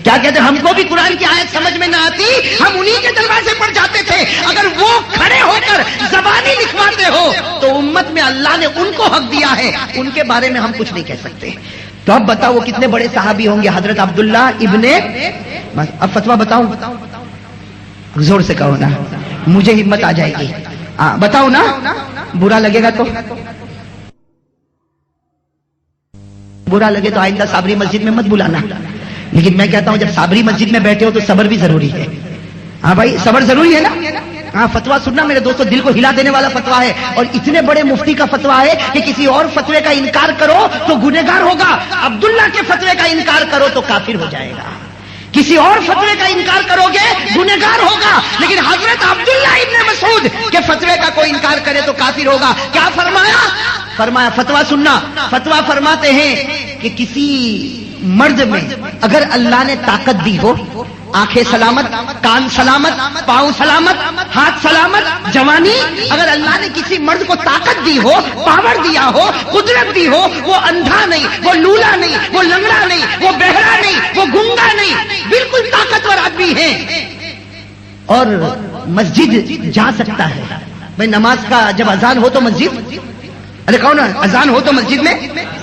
کیا کہتے ہیں؟ ہم کو بھی قرآن کی آیت سمجھ میں نہ آتی، ہم انہی کے دروازے پر جاتے تھے۔ اگر وہ کھڑے ہو کر زبانی لکھواتے ہو تو امت میں اللہ نے ان کو حق دیا ہے، ان کے بارے میں ہم کچھ نہیں کہہ سکتے۔ تو اب بتاؤ وہ کتنے بڑے صحابی ہوں گے؟ حضرت عبداللہ ابن، اب فتویٰ بتاؤں، زور سے کہو نا، مجھے ہمت آ جائے گی، بتاؤ نا، برا لگے گا تو برا لگے تو آئندہ صابری مسجد میں مت بلانا، لیکن میں کہتا ہوں جب صابری مسجد میں بیٹھے ہو تو صبر بھی ضروری ہے۔ ہاں بھائی صبر ضروری ہے نا۔ ہاں فتویٰ سننا میرے دوستو، دل کو ہلا دینے والا فتویٰ ہے، اور اتنے بڑے مفتی کا فتویٰ ہے کہ کسی اور فتوے کا انکار کرو تو گنہگار ہوگا، عبداللہ کے فتوے کا انکار کرو تو کافر ہو جائے گا۔ کسی اور فتوے کا انکار کرو گے گنہگار ہوگا، لیکن حضرت عبداللہ ابن مسعود کے فتوے کا کوئی انکار کرے تو کافر ہوگا۔ کیا فرمایا فتویٰ سننا، فتویٰ فرماتے ہیں کہ کسی مرد میں اگر اللہ نے طاقت دی ہو، آنکھیں سلامت، کان سلامت، پاؤں سلامت، ہاتھ سلامت، جوانی، اگر اللہ نے کسی مرد کو طاقت دی ہو، پاور دیا ہو، قدرت دی ہو، وہ اندھا نہیں، وہ لولا نہیں، وہ لنگڑا نہیں، وہ بہرا نہیں، وہ گنگا نہیں، بالکل طاقتور آدمی ہے اور مسجد جا سکتا ہے۔ بھائی نماز کا جب اذان ہو تو مسجد ارے کون اذان ہو تو مسجد میں؟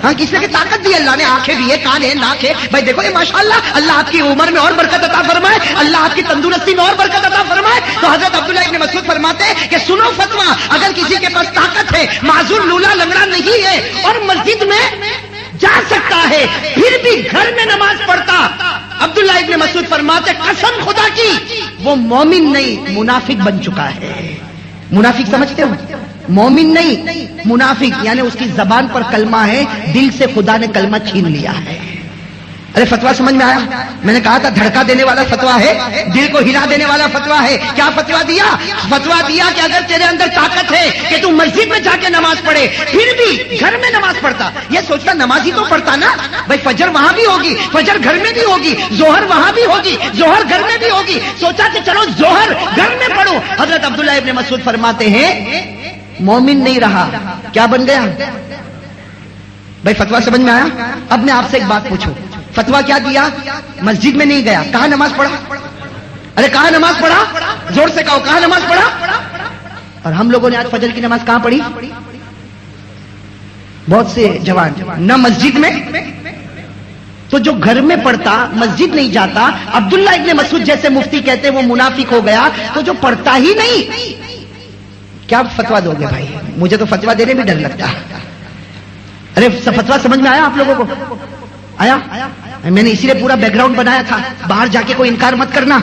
ہاں، کس نے کی طاقت دی؟ اللہ نے آنکھیں دی ہے، کان ہے، ناک ہے. بھائی دیکھو یہ ماشاءاللہ، اللہ آپ کی عمر میں اور برکت عطا فرمائے، اللہ آپ کی تندرستی میں اور برکت عطا فرمائے. تو حضرت عبداللہ ابن مسعود فرماتے ہیں کہ سنو فتویٰ، اگر کسی کے پاس طاقت ہے، معذور لولا لنگڑا نہیں ہے اور مسجد میں جا سکتا ہے، پھر بھی گھر میں نماز پڑھتا، عبداللہ ابن مسعود فرماتے قسم خدا کی وہ مومن نہیں منافق بن چکا ہے. منافق سمجھتے ہو؟ مومن نہیں منافق، یعنی اس کی زبان پر کلمہ ہے، دل سے خدا نے کلمہ چھین لیا ہے. ارے فتویٰ سمجھ میں آیا؟ میں نے کہا تھا دھڑکا دینے والا فتویٰ ہے، دل کو ہلا دینے والا فتویٰ ہے. کیا فتویٰ دیا؟ فتویٰ دیا کہ اگر تیرے اندر طاقت ہے کہ تو مسجد میں جا کے نماز پڑھے، پھر بھی گھر میں نماز پڑھتا. یہ سوچتا نماز ہی تو پڑھتا نا بھائی، فجر وہاں بھی ہوگی، فجر گھر میں بھی ہوگی، ظہر وہاں بھی ہوگی، ظہر گھر میں بھی ہوگی. سوچا کہ چلو ظہر گھر میں پڑھو. حضرت عبداللہ ابن مسعود فرماتے ہیں مومن نہیں رہا، کیا بن گیا؟ بھائی فتویٰ سمجھ میں آیا؟ اب میں آپ سے ایک بات پوچھوں، فتویٰ کیا دیا؟ مسجد میں نہیں گیا، کہاں نماز پڑھا؟ ارے کہاں نماز پڑھا؟ زور سے کہو، کہاں نماز پڑھا؟ اور ہم لوگوں نے آج فجر کی نماز کہاں پڑھی؟ بہت سے جوان نہ مسجد میں، تو جو گھر میں پڑھتا مسجد نہیں جاتا، عبداللہ ابن مسعود جیسے مفتی کہتے وہ منافق ہو گیا. تو جو پڑھتا ہی نہیں، کیا فتویٰ دو گے بھائی؟ مجھے تو فتویٰ دینے بھی ڈر لگتا ہے. ارے فتویٰ سمجھ میں آیا آپ لوگوں کو؟ آیا؟ میں نے اسی لیے پورا بیک گراؤنڈ بنایا تھا، باہر جا کے کوئی انکار مت کرنا.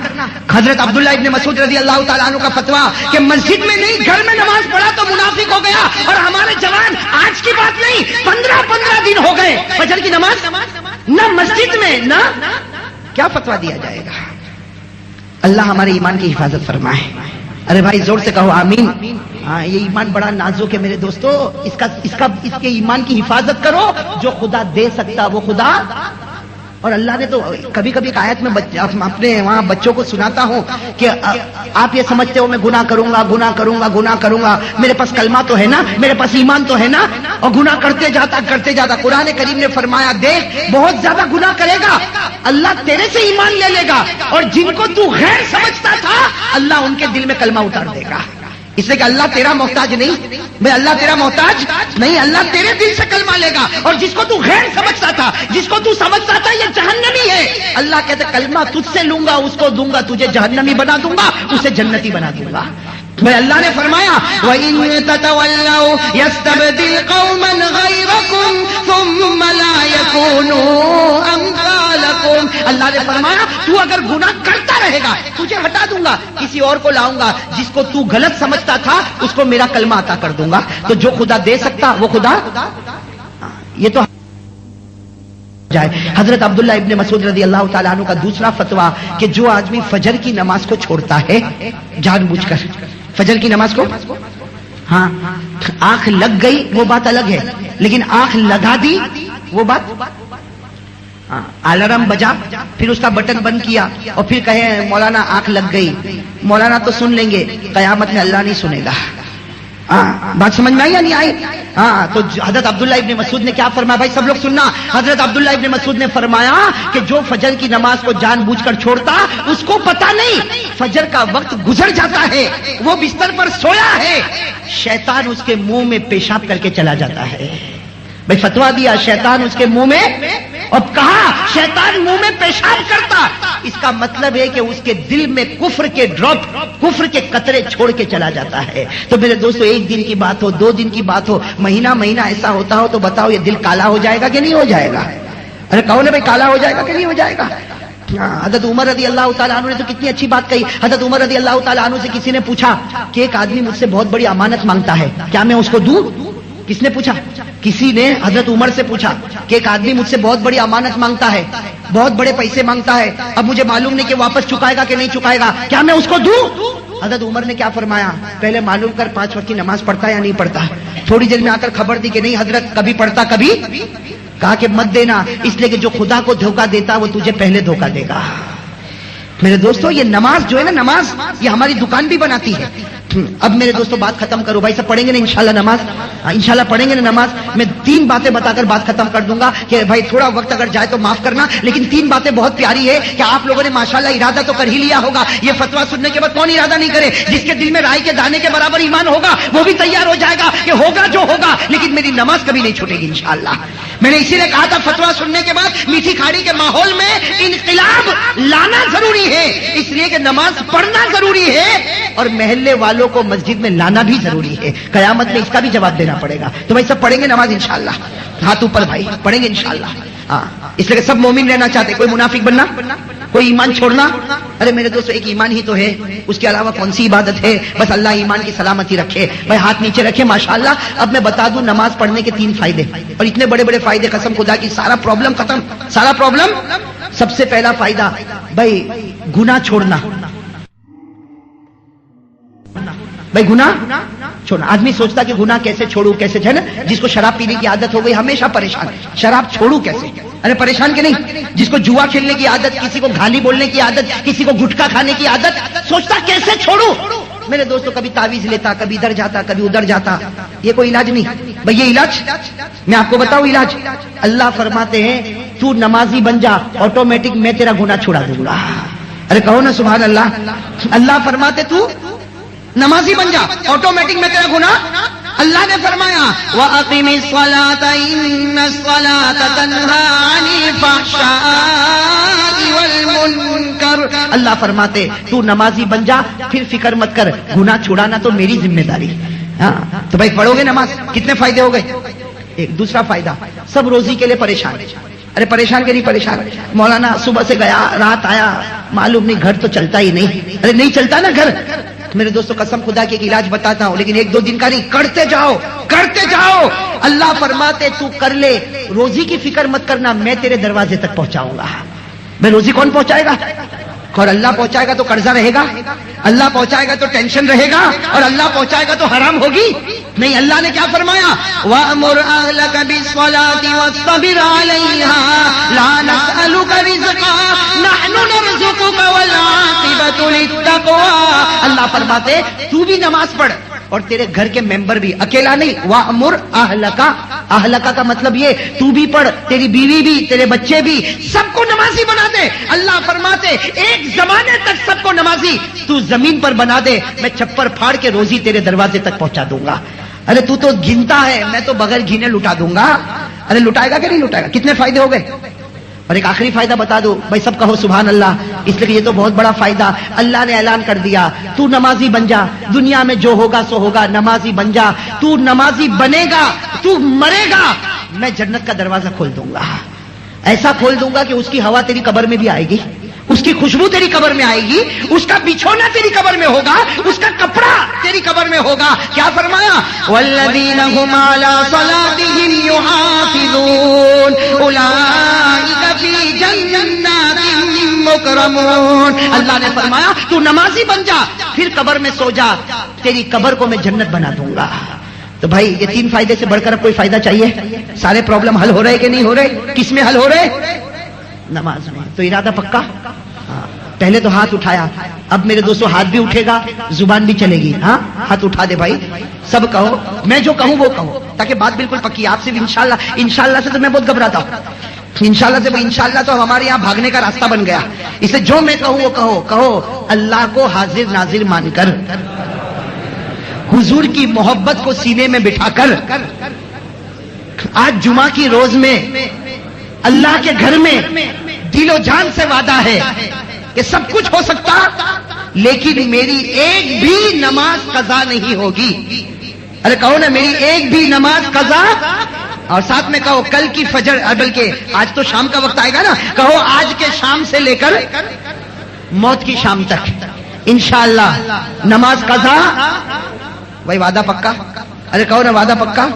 حضرت عبداللہ ابن مسعود رضی اللہ تعالیٰ عنہ کا فتویٰ کہ مسجد میں نہیں گھر میں نماز پڑھا تو منافق ہو گیا. اور ہمارے جوان آج کی بات نہیں، 15 دن ہو گئے فجر کی نماز نہ مسجد میں نہ. کیا فتویٰ دیا جائے گا؟ اللہ ہمارے ایمان کی حفاظت فرمائے. ارے بھائی زور سے کہو آمین. ہاں، یہ ایمان بڑا نازک ہے میرے دوستو، اس کے ایمان کی حفاظت کرو. جو خدا دے سکتا وہ خدا. اور اللہ نے تو کبھی کبھی ایک آیت میں اپنے وہاں بچوں کو سناتا ہوں کہ آپ یہ سمجھتے ہو میں گناہ کروں گا، میرے پاس کلمہ تو ہے نا، میرے پاس ایمان تو ہے نا، اور گناہ کرتے جاتا. قرآن کریم نے فرمایا دیکھ بہت زیادہ گناہ کرے گا اللہ تیرے سے ایمان لے لے گا، اور جن کو تو غیر سمجھتا تھا اللہ ان کے دل میں کلمہ اتار دے گا. اس لیے کہ اللہ تیرا محتاج نہیں، میں اللہ تیرا محتاج نہیں، اللہ تیرے دل سے کلمہ لے گا. اور جس کو تو غیر سمجھتا تھا، جس کو تو سمجھتا تھا یہ جہنمی ہے، اللہ کہتے کلمہ تجھ سے لوں گا، اس کو دوں گا، تجھے جہنمی بنا دوں گا، اسے جنتی بنا دوں گا. میں اللہ نے فرمایا وَإِن تَتَوَلَّوْا يَسْتَبْدِلْ قَوْمًا غَيْرَكُمْ ثُمَّ لَا يَكُونُوا أَمْثَالَكُمْ. اللہ نے فرمایا تو اگر گناہ کرتا رہے گا تجھے ہٹا دوں گا، کسی اور کو لاؤں گا، جس کو تو غلط سمجھتا تھا اس کو میرا کلمہ عطا کر دوں گا. تو جو خدا دے سکتا وہ خدا. یہ تو جائے. حضرت عبداللہ ابن مسعود رضی اللہ تعالیٰ عنہ کا دوسرا فتویٰ کہ جو آدمی فجر کی نماز کو چھوڑتا ہے جان بوجھ کر، فجر کی نماز کو، ہاں آنکھ لگ گئی وہ بات الگ ہے، لیکن آنکھ لگا دی وہ بات. الارم بجا پھر اس کا بٹن بند کیا اور پھر کہے مولانا آنکھ لگ گئی، مولانا تو سن لیں گے، قیامت میں اللہ نہیں سنے گا. بات سمجھ میں آئی یا نہیں آئی؟ ہاں. تو حضرت عبداللہ ابن مسعود نے کیا فرمایا؟ بھائی سب لوگ سننا. حضرت عبداللہ ابن مسعود نے فرمایا کہ جو فجر کی نماز کو جان بوجھ کر چھوڑتا اس کو پتا نہیں فجر کا وقت گزر جاتا ہے، وہ بستر پر سویا ہے، شیطان اس کے منہ میں پیشاب کر کے چلا جاتا ہے. بھائی فتویٰ دیا شیطان اس کے منہ میں، اور کہا شیطان منہ میں پیشاب کرتا، اس کا مطلب ہے کہ اس کے دل میں کفر کے ڈراپ، کفر کے قطرے چھوڑ کے چلا جاتا ہے. تو میرے دوستو ایک دن کی بات ہو، 2 دن کی بات ہو، مہینہ ایسا ہوتا ہو تو بتاؤ یہ دل کالا ہو جائے گا کہ نہیں ہو جائے گا؟ ارے کہو نا بھائی کالا ہو جائے گا کہ نہیں ہو جائے گا؟ حضرت عمر رضی اللہ تعالیٰ عنہ نے تو کتنی اچھی بات کہی. حضرت عمر رضی اللہ تعالیٰ عنہ سے کسی نے پوچھا کہ ایک آدمی مجھ سے بہت بڑی امانت مانگتا ہے، کیا میں اس کو دوں؟ کس نے پوچھا؟ کسی نے حضرت عمر سے پوچھا کہ ایک آدمی مجھ سے بہت بڑی امانت مانگتا ہے، بہت بڑے پیسے مانگتا ہے، اب مجھے معلوم نہیں کہ واپس چکائے گا کہ نہیں چکائے گا، کیا میں اس کو دوں؟ حضرت عمر نے کیا فرمایا؟ پہلے معلوم کر 5 وقت کی نماز پڑھتا ہے یا نہیں پڑھتا. تھوڑی دیر میں آ کر خبر دی کہ نہیں حضرت کبھی پڑھتا کبھی. کہا کہ مت دینا، اس لیے کہ جو خدا کو دھوکہ دیتا وہ تجھے پہلے دھوکہ دے گا. میرے دوستو یہ نماز جو ہے نا، نماز یہ ہماری دکان بھی بناتی ہے. اب میرے دوستوں بات ختم کرو بھائی، سب پڑھیں گے نا انشاءاللہ نماز؟ انشاءاللہ پڑھیں گے نا نماز؟ میں 3 باتیں بتا کر بات ختم کر دوں گا کہ بھائی تھوڑا وقت اگر جائے تو معاف کرنا، لیکن 3 باتیں بہت پیاری ہے کہ آپ لوگوں نے ماشاءاللہ ارادہ تو کر ہی لیا ہوگا۔ یہ فتویٰ سننے کے بعد کون ارادہ نہیں کرے؟ جس کے دل میں رائی کے دانے کے برابر ایمان ہوگا وہ بھی تیار ہو جائے گا کہ ہوگا جو ہوگا، لیکن میری نماز کبھی نہیں چھوٹے گی انشاءاللہ۔ میں نے اسی لیے کہا تھا فتویٰ سننے کے بعد میٹھی کھاڑی کے ماحول میں انقلاب لانا ضروری ہے، اس لیے کہ نماز پڑھنا ضروری ہے اور محلے والوں کو مسجد میں لانا بھی ضروری ہے۔ قیامت میں اس کا بھی جواب دینا پڑے گا۔ تو بھائی سب پڑھیں گے نماز انشاءاللہ؟ ہاتھ اوپر بھائی، پڑھیں گے انشاءاللہ؟ ہاں، اس لیے کہ سب مومن رہنا چاہتے، کوئی منافق بننا، کوئی ایمان چھوڑنا؟ ارے میرے دوستو ایک ایمان ہی تو ہے، اس کے علاوہ کون سی عبادت ہے؟ بس اللہ ایمان کی سلامتی رکھے۔ بھائی ہاتھ نیچے رکھے ماشاءاللہ۔ اب میں بتا دوں نماز پڑھنے کے 3 فائدے، اور اتنے بڑے بڑے فائدے، قسم خدا کی سارا پرابلم ختم، سارا پرابلم۔ سب سے پہلا فائدہ بھائی گناہ چھوڑنا۔ بھائی گناہ چھوڑنا۔ آدمی سوچتا کہ گناہ کیسے چھوڑوں کیسے، ہے نا؟ جس کو شراب پینے کی عادت ہو گئی ہمیشہ پریشان، شراب چھوڑوں کیسے؟ ارے پریشان کے نہیں، جس کو جوا کھیلنے کی عادت، کسی کو گالی بولنے کی عادت، کسی کو گٹکا کھانے کی عادت، سوچتا کیسے چھوڑوں؟ میرے دوستوں کبھی تعویذ لیتا، کبھی ادھر جاتا کبھی ادھر جاتا، یہ کوئی علاج نہیں بھائی۔ یہ علاج میں آپ کو بتاؤں، علاج اللہ فرماتے ہیں تو نمازی بن جا، آٹومیٹک میں تیرا گناہ چھڑا دوں گا۔ ارے کہو نا سبحان اللہ۔ اللہ فرماتے تو نمازی بن جا، آٹومیٹک میں تیرا گناہ۔ اللہ نے فرمایا وَأَقِمِ الصَّلَاةَ إِنَّ الصَّلَاةَ تَنْهَى عَنِ الْفَحْشَاءِ وَالْمُنكَرِ۔ اللہ فرماتے تو نمازی بن جا، پھر فکر مت کر، گناہ چھڑانا تو میری ذمہ داری۔ ہاں تو بھائی پڑھو گے نماز، کتنے فائدے ہو گئے؟ ایک دوسرا فائدہ، سب روزی کے لیے پریشان۔ ارے پریشان کے نہیں پریشان، مولانا صبح سے گیا رات آیا، معلوم نہیں گھر تو چلتا ہی نہیں۔ ارے نہیں چلتا نا گھر، میرے دوستوں قسم خدا کی ایک علاج بتاتا ہوں، لیکن 1-2 دن کا نہیں، کرتے جاؤ کرتے جاؤ۔ اللہ فرماتے تو کر لے، روزی کی فکر مت کرنا، میں تیرے دروازے تک پہنچاؤں گا۔ میں روزی کون پہنچائے گا؟ اور اللہ پہنچائے گا تو قرضہ رہے گا، اللہ پہنچائے گا تو ٹینشن رہے گا، اور اللہ پہنچائے گا تو حرام ہوگی نہیں۔ اللہ نے کیا فرمایا؟ وَأْمُرْ أَهْلَكَ بِالصَّلَاةِ وَاصْطَبِرْ عَلَيْهَا لَا نَسْأَلُكَ رِزْقًا نَحْنُ نَرْزُقُكَ وَالْعَاقِبَةُ لِلتَّقْوَىٰ۔ اللہ فرماتے تو بھی نماز پڑھ اور تیرے گھر کے ممبر بھی، اکیلا نہیں۔ وَأْمُرْ أَهْلَكَ، اہلکا کا مطلب یہ تو بھی پڑھ، تیری بیوی بھی، تیرے بچے بھی، سب کو نمازی بنا دے۔ اللہ فرماتے ایک زمانے تک سب کو نمازی تو زمین پر بنا دے، میں چھپر پھاڑ کے روزی تیرے دروازے تک پہنچا دوں گا۔ ارے تو گنتا ہے، میں تو بغیر گھنے لٹا دوں گا۔ ارے لٹائے گا کہ نہیں لٹائے گا؟ کتنے فائدے ہو گئے؟ اور ایک آخری فائدہ بتا دو بھائی، سب کہو سبحان اللہ، اس لیے یہ تو بہت بڑا فائدہ اللہ نے اعلان کر دیا، تو نمازی بن جا، دنیا میں جو ہوگا سو ہوگا، نمازی بن جا۔ تو نمازی بنے گا، تو مرے گا، میں جنت کا دروازہ کھول دوں گا، ایسا کھول دوں گا کہ اس کی ہوا تیری قبر میں بھی آئے گی، اس کی خوشبو تیری قبر میں آئے گی، اس کا بچھونا تیری قبر میں ہوگا، اس کا کپڑا تیری قبر میں ہوگا۔ کیا فرمایا؟ والذین هم علی صلاتهم یحافظون اولئک فی جنات مکرمون۔ اللہ نے فرمایا تو نمازی بن جا، پھر قبر میں سو جا، تیری قبر کو میں جنت بنا دوں گا۔ تو بھائی یہ 3 فائدے سے بڑھ کر اب کوئی فائدہ چاہیے؟ سارے پرابلم حل ہو رہے کہ نہیں ہو رہے؟ کس میں حل ہو رہے؟ نماز میں۔ تو ارادہ پکا؟ پہلے تو ہاتھ اٹھایا، اب میرے دوستو ہاتھ بھی اٹھے گا، زبان بھی چلے گی۔ ہاں ہاتھ اٹھا دے بھائی، سب کہو، میں جو کہوں وہ کہو، تاکہ بات بالکل پکی۔ آپ سے بھی انشاءاللہ، انشاءاللہ سے تو میں بہت گھبراتا ہوں، انشاءاللہ سے، انشاءاللہ تو ہمارے یہاں بھاگنے کا راستہ بن گیا۔ اسے جو میں کہوں وہ کہو، کہو اللہ کو حاضر ناظر مان کر، حضور کی محبت کو سینے میں بٹھا کر، آج جمعہ کی روز میں اللہ کے گھر میں دل و جان سے وعدہ ہے کہ سب کچھ ہو سکتا لیکن میری ایک بھی نماز قضا نہیں ہوگی۔ ارے کہو نا میری ایک بھی نماز قضا، اور ساتھ میں کہو کل کی فجر، بلکہ آج تو شام کا وقت آئے گا نا، کہو آج کے شام سے لے کر موت کی شام تک انشاءاللہ نماز قضا۔ بھائی وعدہ پکا؟ ارے کہو نا وعدہ پکا؟